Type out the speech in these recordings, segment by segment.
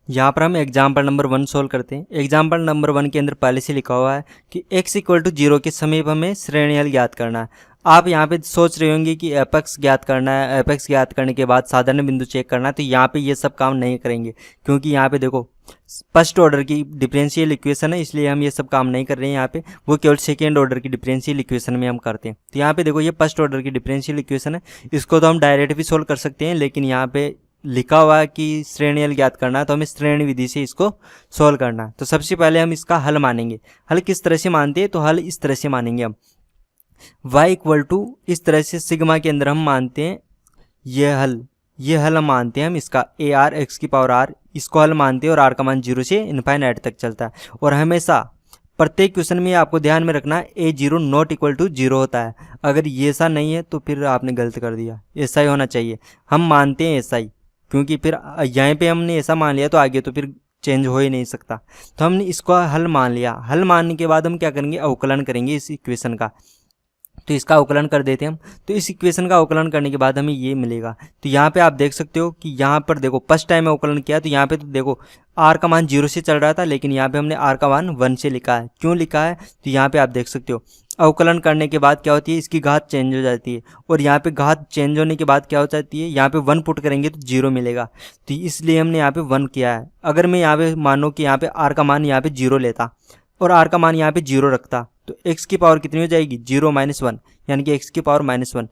यहाँ पर हम एग्जाम्पल नंबर 1 सोल्व करते हैं। एग्जाम्पल नंबर 1 के अंदर पहले से लिखा हुआ है कि x इक्वल टू 0 के समीप हमें श्रेणी हल ज्ञात करना है। आप यहाँ पे सोच रहे होंगे कि एपेक्स ज्ञात करना है, एपेक्स ज्ञात करने के बाद साधारण बिंदु चेक करना है, तो यहाँ पे ये सब काम नहीं करेंगे क्योंकि यहाँ पे देखो फर्स्ट ऑर्डर की डिफरेंशियल इक्वेशन है, इसलिए हम ये सब काम नहीं कर रहे हैं। यहाँ पे वो केवल सेकेंड ऑर्डर की डिफरेंशियल इक्वेशन में हम करते हैं। तो यहाँ पे देखो ये फर्स्ट ऑर्डर की डिफरेंशियल इक्वेशन है, इसको तो हम डायरेक्ट भी सोल्व कर सकते हैं, लेकिन यहाँ पे लिखा हुआ है कि श्रेणी हल ज्ञात करना है, तो हमें श्रेणी विधि से इसको सोल्व करना है। तो सबसे पहले हम इसका हल मानेंगे। हल किस तरह से मानते हैं, तो हल इस तरह से मानेंगे हम y इक्वल टू इस तरह से सिग्मा के अंदर हम मानते हैं ये हल हम मानते हैं हम इसका ए आर एक्स की पावर आर, इसको हल मानते हैं और आर का मान 0 से इनफाइनाइट तक चलता है। और हमेशा प्रत्येक क्वेश्चन में आपको ध्यान में रखना है a0 नॉट इक्वल टू 0 होता है। अगर ये ऐसा नहीं है तो फिर आपने गलत कर दिया, ऐसा ही होना चाहिए। हम मानते हैं ऐसा ही, क्योंकि फिर यहाँ पे हमने ऐसा मान लिया तो आगे तो फिर चेंज हो ही नहीं सकता। तो हमने इसको हल मान लिया। हल मानने के बाद हम क्या करेंगे, अवकलन करेंगे इस इक्वेशन का। तो इसका अवकलन कर देते हैं हम। तो इस इक्वेशन का अवकलन करने के बाद हमें ये मिलेगा। तो यहाँ पे आप देख सकते हो कि यहाँ पर देखो फर्स्ट टाइम अवकलन किया तो यहाँ पे तो देखो r का मान 0 से चल रहा था, लेकिन यहाँ पे हमने r का मान 1 से लिखा है। क्यों लिखा है, तो यहाँ पे आप देख सकते हो अवकलन करने के बाद क्या होती है, इसकी घात चेंज हो जाती है, और यहाँ पे घात चेंज होने के बाद क्या हो जाती है, यहाँ पे 1 पुट करेंगे तो 0 मिलेगा। तो इसलिए हमने यहाँ पे 1 किया है। अगर मैं यहाँ पे मानो कि यहाँ पे r का मान यहाँ पे 0 लेता और r का मान यहाँ पे 0 रखता, तो x की पावर कितनी हो जाएगी, 0 - 1, यानी कि x की पावर -1।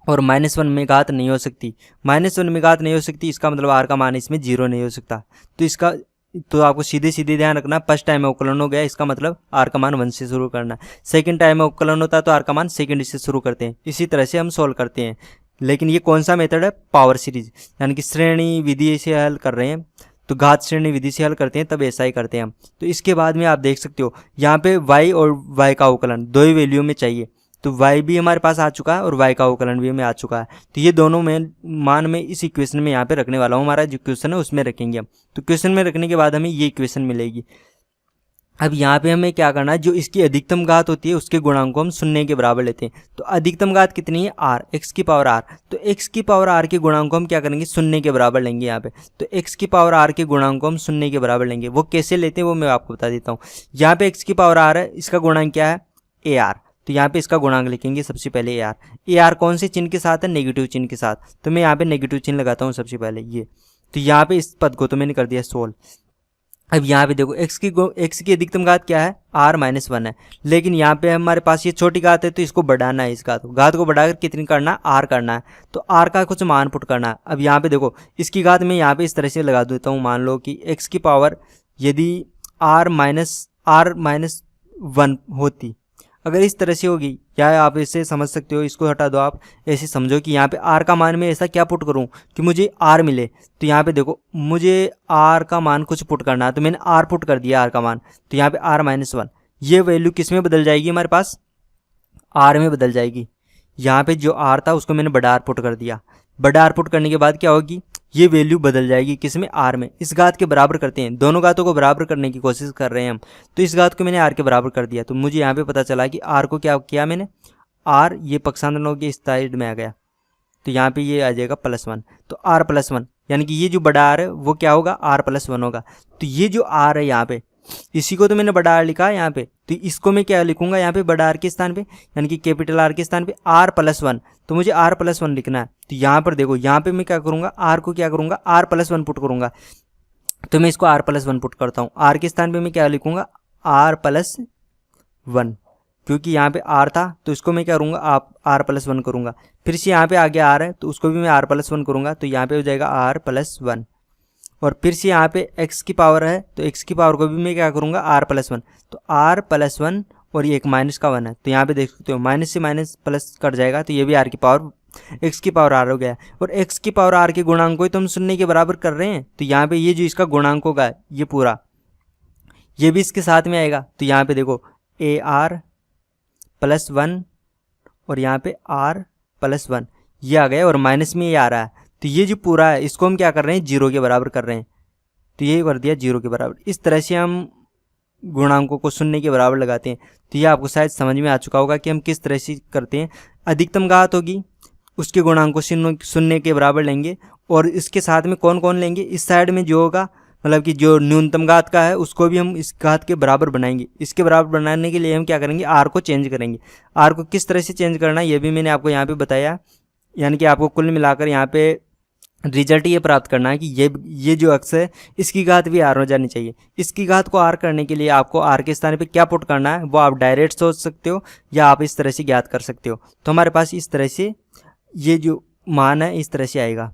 और -1 में घात नहीं हो सकती, -1 में घात नहीं हो सकती, इसका मतलब r का मान इसमें 0 नहीं हो सकता। तो इसका तो आपको सीधे ध्यान रखना, फर्स्ट टाइम अवकलन हो गया, इसका मतलब r का मान 1 से शुरू करना। सेकंड टाइम अवकलन होता है तो r का मान सेकंड से शुरू करते हैं। इसी तरह से हम सोल्व करते हैं। लेकिन ये कौन सा मेथड है, पावर सीरीज, यानी कि श्रेणी विधि से हल कर रहे हैं। तो घात श्रेणी विधि से हल करते हैं तब ऐसा ही करते हैं हम। तो इसके बाद में आप देख सकते हो यहाँ पे y और y का अवकलन दो ही वैल्यू में चाहिए। तो y भी हमारे पास आ चुका है और y का अवकलन भी हमें आ चुका है। तो ये दोनों में मान में इस इक्वेशन में यहाँ पे रखने वाला हूँ। हमारा जो क्वेश्चन है उसमें रखेंगे हम। तो क्वेश्चन में रखने के बाद हमें ये इक्वेशन मिलेगी। अब यहाँ पे हमें क्या करना है, जो इसकी अधिकतम घात होती है उसके गुणांक को हम 0 के बराबर लेते हैं। तो अधिकतम घात कितनी है, r, x की पावर r। तो x की पावर r के गुणांक को हम क्या करेंगे, 0 के बराबर लेंगे यहाँ पे। तो x की पावर r के गुणांक को हम 0 के बराबर लेंगे। वो कैसे लेते हैं वो मैं आपको बता देता हूँ। यहाँ पे x की पावर r है, इसका गुणांक क्या है, ar। तो यहाँ पे इसका गुणांक लिखेंगे सबसे पहले ar कौन से चिन्ह के साथ है, नेगेटिव चिन्ह के साथ। तो मैं यहाँ पे नेगेटिव चिन्ह लगाता हूँ सबसे पहले ये। तो यहाँ पे इस पद को तो मैंने कर दिया सोल्व। अब यहाँ पे देखो x की अधिकतम घात क्या है, r - 1 है, लेकिन यहाँ पे हमारे पास ये छोटी घात है तो इसको बढ़ाना है। इस घात को बढ़ाकर कितनी करना है, r करना है। तो r का कुछ मान पुट करना है। अब यहाँ पे देखो इसकी घात मैं यहाँ पे इस तरह से लगा देता हूँ। मान लो कि x की पावर यदि r - 1 होती, अगर इस तरह से होगी, या आप इसे समझ सकते हो, इसको हटा दो, आप ऐसे समझो कि यहाँ पे r का मान में ऐसा क्या पुट करूँ कि मुझे r मिले। तो यहाँ पे देखो मुझे r का मान कुछ पुट करना है, तो मैंने r पुट कर दिया, r का मान। तो यहाँ पे r - 1 ये वैल्यू किस में बदल जाएगी, हमारे पास r में बदल जाएगी। यहाँ पे जो r था उसको मैंने बड़ा r पुट कर दिया। बड़ा r पुट करने के बाद क्या होगी, ये वैल्यू बदल जाएगी किसमें, r में। इस घात के बराबर करते हैं, दोनों घातों को बराबर करने की कोशिश कर रहे हैं हम। तो इस घात को मैंने r के बराबर कर दिया। तो मुझे यहाँ पे पता चला कि r को क्या किया मैंने, r ये पक्षांतरण हो गया, इस साइड में आ गया। तो यहाँ पे ये आ जाएगा +1। तो r + 1 यानी कि ये जो बड़ा r है वो क्या होगा, r + 1 होगा। तो ये जो r है यहाँ पे, इसी को तो मैंने बड़ा r लिखा है यहाँ पे। तो इसको मैं क्या लिखूंगा यहाँ पे, बड़ा r के स्थान पे, यानी कि कैपिटल R के स्थान पे r + 1। तो मुझे r + 1 लिखना है। तो यहाँ पर देखो यहाँ पे मैं क्या करूँगा, r को क्या करूँगा, r + 1 पुट करूँगा। तो मैं इसको r + 1 पुट करता हूँ। r के स्थान पे मैं क्या लिखूँगा, r + 1, क्योंकि यहाँ पे r था तो इसको मैं क्या करूँगा, आप r + 1 करूँगा। फिर से यहाँ पे आगे r है तो उसको भी मैं r + 1 करूँगा। तो यहाँ पे हो जाएगा r + 1। और फिर से यहाँ पे x की पावर है तो x की पावर को भी मैं क्या करूँगा, r + 1। तो r + 1 और ये एक माइनस का 1 है। तो यहाँ पे देख सकते हो माइनस से माइनस प्लस कट जाएगा, तो ये भी r की पावर x की पावर r हो गया। और x की पावर r के गुणांक को तो हम 0 के बराबर कर रहे हैं। तो यहाँ पे ये जो इसका गुणांक होगा ये पूरा, ये भी इसके साथ में आएगा। तो यहाँ पे देखो ar + 1 और यहाँ पे r + 1 ये आ गया, और माइनस में ये आ रहा है। तो ये जो पूरा है इसको हम क्या कर रहे हैं, 0 के बराबर कर रहे हैं। तो ये कर दिया 0 के बराबर। इस तरह से हम गुणांकों को 0 के बराबर लगाते हैं। तो ये आपको शायद समझ में आ चुका होगा कि हम किस तरह से करते हैं। अधिकतम घात होगी उसके गुणांक को 0 के बराबर लेंगे, और इसके साथ में कौन कौन लेंगे, इस साइड में जो होगा मतलब कि जो न्यूनतम घात का है उसको भी हम इस घात के बराबर बनाएंगे। इसके बराबर बनाने के लिए हम क्या करेंगे, आर को चेंज करेंगे। आर को किस तरह से चेंज करना है ये भी मैंने आपको यहाँ पे बताया, यानी कि आपको कुल मिलाकर यहाँ पे रिजल्ट ये प्राप्त करना है कि ये जो अक्स है इसकी घात भी आर हो जानी चाहिए। इसकी घात को आर करने के लिए आपको आर के स्थान पे क्या पुट करना है वो आप डायरेक्ट सोच सकते हो या आप इस तरह से ज्ञात कर सकते हो। तो हमारे पास इस तरह से ये जो मान है इस तरह से आएगा,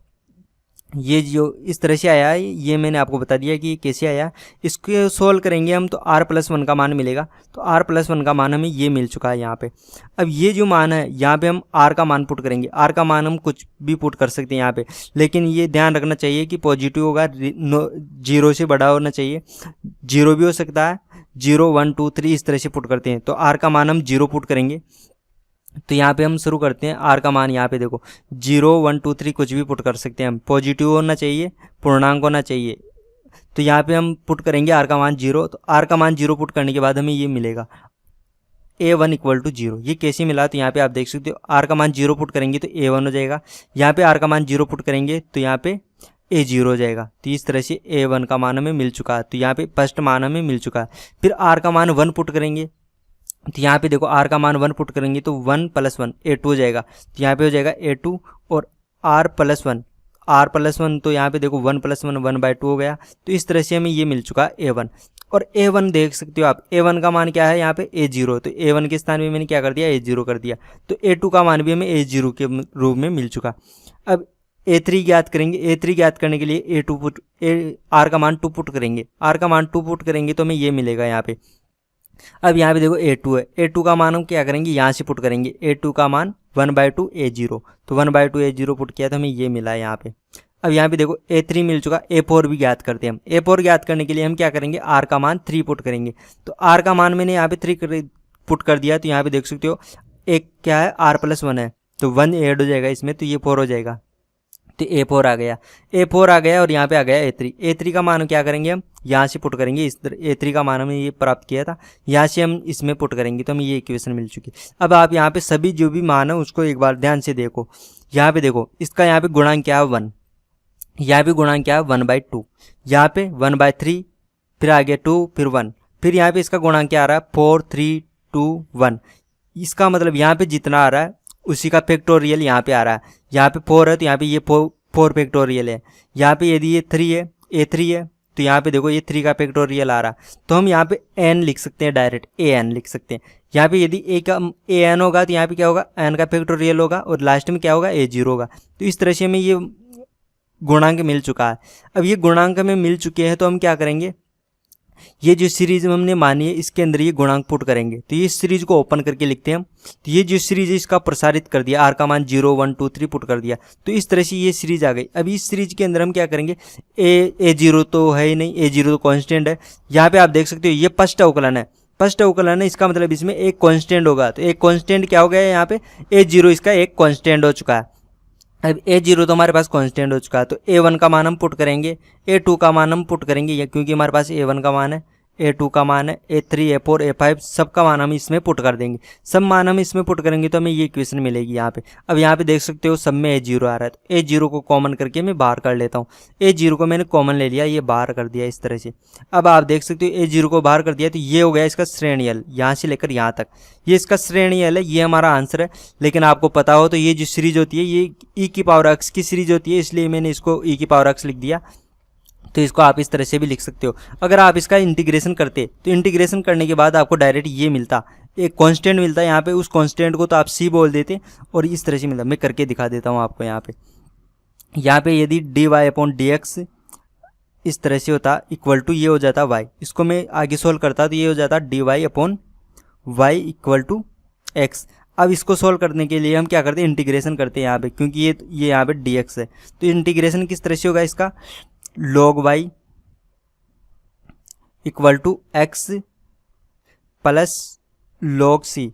ये जो इस तरह से आया है ये मैंने आपको बता दिया कि कैसे आया। इसको सोल्व करेंगे हम तो r+1 का मान मिलेगा। तो r+1 का मान हमें ये मिल चुका है यहाँ पे। अब ये जो मान है यहाँ पे हम r का मान पुट करेंगे। r का मान हम कुछ भी पुट कर सकते हैं यहाँ पे, लेकिन ये ध्यान रखना चाहिए कि पॉजिटिव होगा, 0 से बड़ा होना चाहिए। 0 भी हो सकता है, 0 1 2 3 इस तरह से पुट करते हैं। तो r का मान हम 0 पुट करेंगे। तो यहाँ पे हम शुरू करते हैं। आर का मान यहाँ पे देखो 0 1 2 3 कुछ भी पुट कर सकते हैं हम, पॉजिटिव होना चाहिए, पूर्णांक होना चाहिए। तो यहाँ पे हम पुट करेंगे आर का मान 0। तो आर का मान 0 पुट करने के बाद हमें ये मिलेगा a1 = 0। ये कैसे मिला, तो यहाँ पे आप देख सकते हो आर का मान 0 पुट करेंगे तो a1 हो जाएगा। यहाँ पे आर का मान 0 पुट करेंगे तो यहाँ पे a0 हो जाएगा। तो इस तरह से a1 का मान हमें मिल चुका है। तो यहाँ पे फर्स्ट मान हमें मिल चुका है। फिर आर का मान 1 पुट करेंगे। तो यहाँ पे देखो आर का मान 1 पुट करेंगे तो 1 + 1 a2 हो जाएगा। तो यहाँ पे हो जाएगा a2 और r+1 तो यहाँ पे देखो 1 + 1 1/2 हो गया। तो इस तरह से हमें ये मिल चुका है a1। और a1 देख सकते हो आप, a1 का मान क्या है यहाँ पे a0। तो a1 के स्थान में मैंने क्या कर दिया, a0 कर दिया। तो a2 का मान भी हमें a0 के रूप में मिल चुका। अब a3 ज्ञात करेंगे। a3 ज्ञात करने के लिए आर का मान 2 पुट करेंगे। आर का मान 2 पुट करेंगे तो हमें ये मिलेगा यहाँ पे। अब यहाँ पे देखो a2 है, a2 का मान हम क्या करेंगे, यहाँ से पुट करेंगे। a2 का मान 1/2 a0। तो 1/2 a0 पुट किया तो हमें ये मिला है यहाँ पे। अब यहाँ पे देखो a3 मिल चुका। a4 भी ज्ञात करते हैं हम। a4 ज्ञात करने के लिए हम क्या करेंगे, r का मान 3 पुट करेंगे। तो r का मान मैंने यहाँ पे 3 पुट कर दिया। तो यहाँ पे देख सकते हो एक क्या है, r+1 है, तो 1 ऐड हो जाएगा इसमें, तो ये 4 हो जाएगा। तो a4 आ गया, a4 आ गया और यहाँ पे आ गया a3। a3 का मान क्या करेंगे, हम यहाँ से पुट करेंगे। इस तरह a3 का मान हमें ये प्राप्त किया था, यहाँ से हम इसमें पुट करेंगे तो हमें ये इक्वेशन मिल चुकी। अब आप यहाँ पे सभी जो भी मान है उसको एक बार ध्यान से देखो। यहाँ पे देखो इसका यहाँ पे गुणांक क्या है 1, यहाँ पे गुणांक क्या है 1/2, यहाँ पे 1/3, फिर आ गया 2, फिर 1, फिर यहाँ पे इसका गुणांक क्या आ रहा है 4 3 2 1। इसका मतलब यहाँ पे जितना आ रहा है उसी का फैक्टोरियल यहाँ पे आ रहा है। यहाँ पे 4 है तो यहाँ पे ये 4 फैक्टोरियल है। यहाँ पे यदि ये 3 है, a3 है, तो यहाँ पे देखो ये 3 का फैक्टोरियल आ रहा है। तो हम यहाँ पे n लिख सकते हैं, डायरेक्ट an लिख सकते हैं। यहाँ पे यदि a का an होगा तो यहाँ पे क्या होगा, n का फैक्टोरियल होगा और लास्ट में क्या होगा, a0 होगा। तो इस तरह से हमें ये गुणांक मिल चुका है। अब ये गुणांक हमें मिल चुके हैं तो हम क्या करेंगे, ये जो सीरीज हमने मानी है इसके अंदर ये गुणांक पुट करेंगे। तो ये सीरीज को ओपन करके लिखते हैं हम। तो ये जो सीरीज है इसका प्रसारित कर दिया, आर का मान 0 1 2 3 पुट कर दिया। तो इस तरह से ये सीरीज आ गई। अब इस सीरीज के अंदर हम क्या करेंगे, a0 तो है ही नहीं, a0 तो कांस्टेंट है। यहाँ पे आप देख सकते हो ये फर्स्ट अवकलन है, फर्स्ट अवकलन है, इसका मतलब इसमें एक कांस्टेंट होगा। तो एक कांस्टेंट क्या हो गया है यहाँ पे, a0 इसका एक कांस्टेंट हो चुका है। अब a0 तो हमारे पास कांस्टेंट हो चुका है। तो a1 का मान हम पुट करेंगे, a2 का मान हम पुट करेंगे, क्योंकि हमारे पास a1 का मान है, a2 का मान है, a3 a4 a5 सब का मान हम इसमें पुट कर देंगे। सब मान हम इसमें पुट करेंगे तो हमें ये इक्वेशन मिलेगी यहाँ पे। अब यहाँ पे देख सकते हो सब में a0 आ रहा है। तो a0 को कॉमन करके मैं बाहर कर लेता हूँ। a0 को मैंने कॉमन ले लिया, ये बाहर कर दिया इस तरह से। अब आप देख सकते हो a0 को बाहर कर दिया तो ये हो गया इसका श्रेणीयल, यहाँ से लेकर यहाँ तक ये इसका श्रेणीयल है। ये हमारा आंसर है। लेकिन आपको पता हो तो ये जो सीरीज होती है ये e⁻x की सीरीज होती है, इसलिए मैंने इसको e⁻x लिख दिया। तो इसको आप इस तरह से भी लिख सकते हो। अगर आप इसका इंटीग्रेशन करते तो इंटीग्रेशन करने के बाद आपको डायरेक्ट ये मिलता, एक कांस्टेंट मिलता है यहाँ पे। उस कांस्टेंट को तो आप c बोल देते और इस तरह से मिलता। मैं करके दिखा देता हूँ आपको। यहाँ पे यदि dy/dx इस तरह से होता इक्वल टू ये हो जाता y, इसको मैं आगे सोल्व करता तो ये हो जाता dy/y = x। अब इसको सोल्व करने के लिए हम क्या करते हैं, इंटीग्रेशन करते हैं यहाँ पे, क्योंकि ये यहाँ पे dx है। तो इंटीग्रेशन किस तरह से होगा इसका, log y = x plus log c,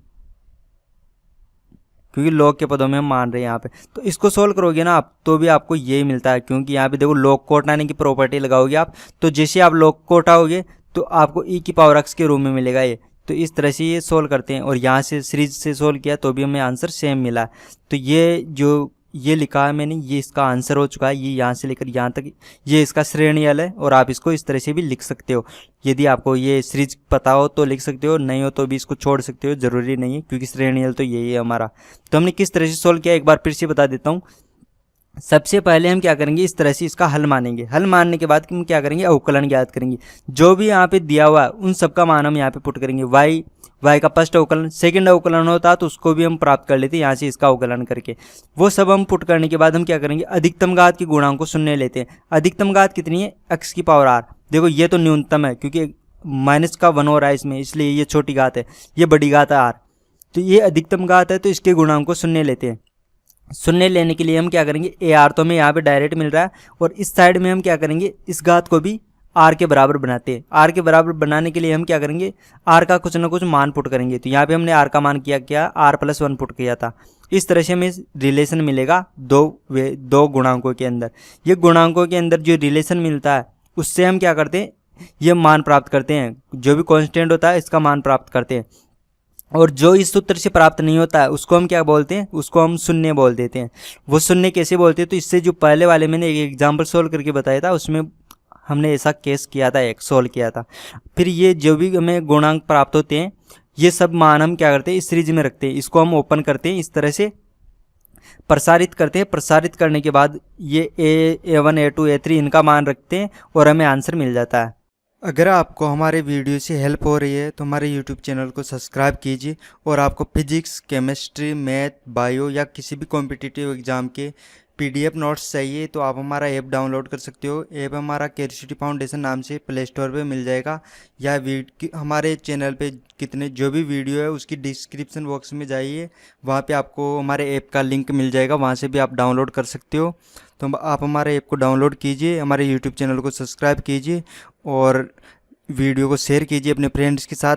क्योंकि log के पदों में हम मान रहे हैं यहाँ पे। तो इसको सोल्व करोगे ना आप तो भी आपको यही मिलता है, क्योंकि यहाँ पे देखो log को हटाने की प्रॉपर्टी लगाओगे आप, तो जैसे आप log को हटाओगे तो आपको e⁻x के रूप में मिलेगा ये। तो इस तरह से ये सोल्व करते हैं और यहाँ से सीरीज से सोल्व किया तो भी हमें आंसर सेम मिला। तो ये जो ये लिखा है मैंने, ये इसका आंसर हो चुका है, ये यहाँ से लेकर यहाँ तक ये इसका श्रेणीयल है। और आप इसको इस तरह से भी लिख सकते हो। यदि आपको ये सीरीज पता हो तो लिख सकते हो, नहीं हो तो भी इसको छोड़ सकते हो, ज़रूरी नहीं है, क्योंकि श्रेणीयल तो यही है हमारा। तो हमने किस तरह से सोल्व किया एक बार फिर से बता देता हूँ। सबसे पहले हम क्या करेंगे, इस तरह से इसका हल मानेंगे। हल मानने के बाद हम क्या करेंगे, अवकलन ज्ञात करेंगे। जो भी यहाँ पे दिया हुआ है उन सब का मान हम यहाँ पे पुट करेंगे। y का फर्स्ट अवकलन, सेकंड अवकलन होता तो उसको भी हम प्राप्त कर लेते यहाँ से इसका अवकलन करके। वो सब हम पुट करने के बाद हम क्या करेंगे, अधिकतम घात के गुणांक को शून्य लेते हैं। अधिकतम घात कितनी है, x की पावर r। देखो ये तो न्यूनतम है क्योंकि माइनस का 1 हो रहा है इसमें, इसलिए ये छोटी घात है, ये बड़ी घात है r। तो ये अधिकतम घात है तो इसके गुणांक को शून्य लेते हैं। शून्य लेने के लिए हम क्या करेंगे, ए आर तो हमें यहाँ पे डायरेक्ट मिल रहा है, और इस साइड में हम क्या करेंगे, इस घात को भी आर के बराबर बनाते हैं। आर के बराबर बनाने के लिए हम क्या करेंगे, आर का कुछ ना कुछ मान पुट करेंगे। तो यहाँ पे हमने आर का मान क्या r+1 पुट किया था। इस तरह से हमें रिलेशन मिलेगा दो गुणांकों के अंदर। ये गुणांकों के अंदर जो रिलेशन मिलता है उससे हम क्या करते हैं, ये मान प्राप्त करते हैं। जो भी कॉन्स्टेंट होता है इसका मान प्राप्त करते हैं। और जो इस सूत्र से प्राप्त नहीं होता है उसको हम क्या बोलते हैं, उसको हम शून्य बोल देते हैं। वो शून्य कैसे बोलते हैं, तो इससे जो पहले वाले मैंने एक एग्जाम्पल सोल्व करके बताया था उसमें हमने ऐसा केस किया था, एक सोल्व किया था। फिर ये जो भी हमें गुणांक प्राप्त होते हैं ये सब मान हम क्या करते हैं, इस सीरीज में रखते हैं। इसको हम ओपन करते हैं, इस तरह से प्रसारित करते हैं। प्रसारित करने के बाद ये A1 A2 A3 इनका मान रखते हैं और हमें आंसर मिल जाता है। अगर आपको हमारे वीडियो से हेल्प हो रही है तो हमारे यूट्यूब चैनल को सब्सक्राइब कीजिए। और आपको फिजिक्स, केमिस्ट्री, मैथ, बायो या किसी भी कॉम्पिटिटिव एग्ज़ाम के PDF नोट्स चाहिए तो आप हमारा ऐप डाउनलोड कर सकते हो। ऐप हमारा क्यूरियोसिटी फाउंडेशन नाम से प्ले स्टोर पर मिल जाएगा, या हमारे चैनल पे कितने जो भी वीडियो है उसकी डिस्क्रिप्शन बॉक्स में जाइए, वहाँ पे आपको हमारे ऐप का लिंक मिल जाएगा, वहाँ से भी आप डाउनलोड कर सकते हो। तो आप हमारे ऐप को डाउनलोड कीजिए, हमारे यूट्यूब चैनल को सब्सक्राइब कीजिए और वीडियो को शेयर कीजिए अपने फ्रेंड्स के साथ।